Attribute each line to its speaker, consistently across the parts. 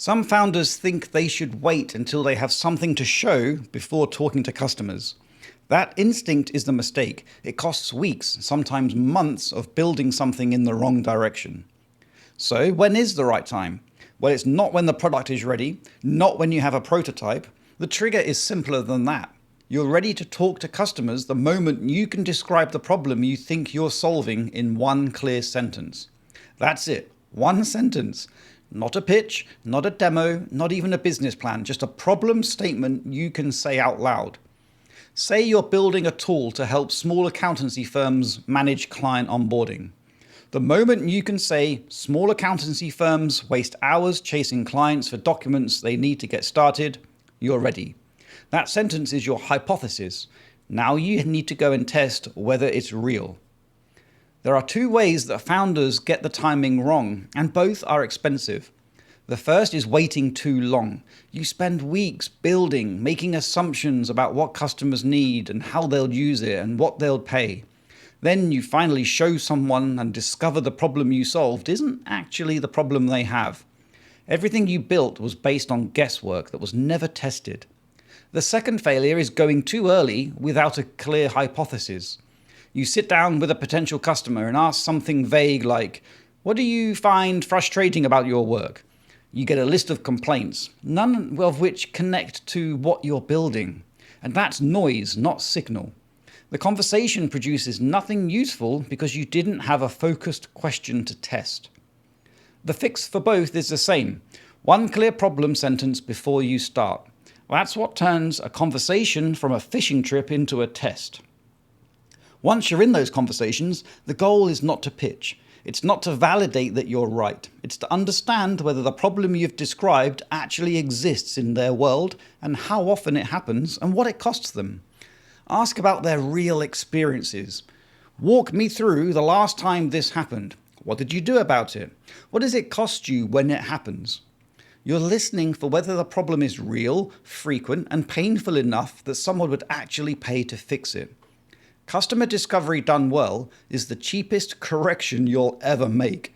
Speaker 1: Some founders think they should wait until they have something to show before talking to customers. That instinct is the mistake. It costs weeks, sometimes months, of building something in the wrong direction. So, when is the right time? Well, it's not when the product is ready, not when you have a prototype. The trigger is simpler than that. You're ready to talk to customers the moment you can describe the problem you think you're solving in one clear sentence. That's it. One sentence. Not a pitch, not a demo, not even a business plan, just a problem statement you can say out loud. Say you're building a tool to help small accountancy firms manage client onboarding. The moment you can say small accountancy firms waste hours chasing clients for documents they need to get started, you're ready. That sentence is your hypothesis. Now you need to go and test whether it's real. There are two ways that founders get the timing wrong, and both are expensive. The first is waiting too long. You spend weeks building, making assumptions about what customers need and how they'll use it and what they'll pay. Then you finally show someone and discover the problem you solved isn't actually the problem they have. Everything you built was based on guesswork that was never tested. The second failure is going too early without a clear hypothesis. You sit down with a potential customer and ask something vague like, "What do you find frustrating about your work?" You get a list of complaints, none of which connect to what you're building. And that's noise, not signal. The conversation produces nothing useful because you didn't have a focused question to test. The fix for both is the same. One clear problem sentence before you start. That's what turns a conversation from a fishing trip into a test. Once you're in those conversations, the goal is not to pitch. It's not to validate that you're right. It's to understand whether the problem you've described actually exists in their world and how often it happens and what it costs them. Ask about their real experiences. Walk me through the last time this happened. What did you do about it? What does it cost you when it happens? You're listening for whether the problem is real, frequent, and painful enough that someone would actually pay to fix it. Customer discovery done well is the cheapest correction you'll ever make.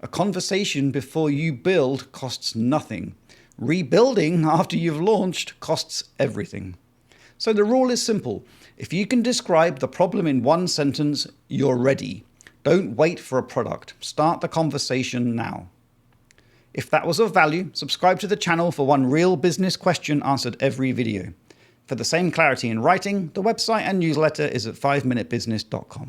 Speaker 1: A conversation before you build costs nothing. Rebuilding after you've launched costs everything. So the rule is simple. If you can describe the problem in one sentence, you're ready. Don't wait for a product. Start the conversation now. If that was of value, subscribe to the channel for one real business question answered every video. For the same clarity in writing, the website and newsletter is at 5minutebusiness.com.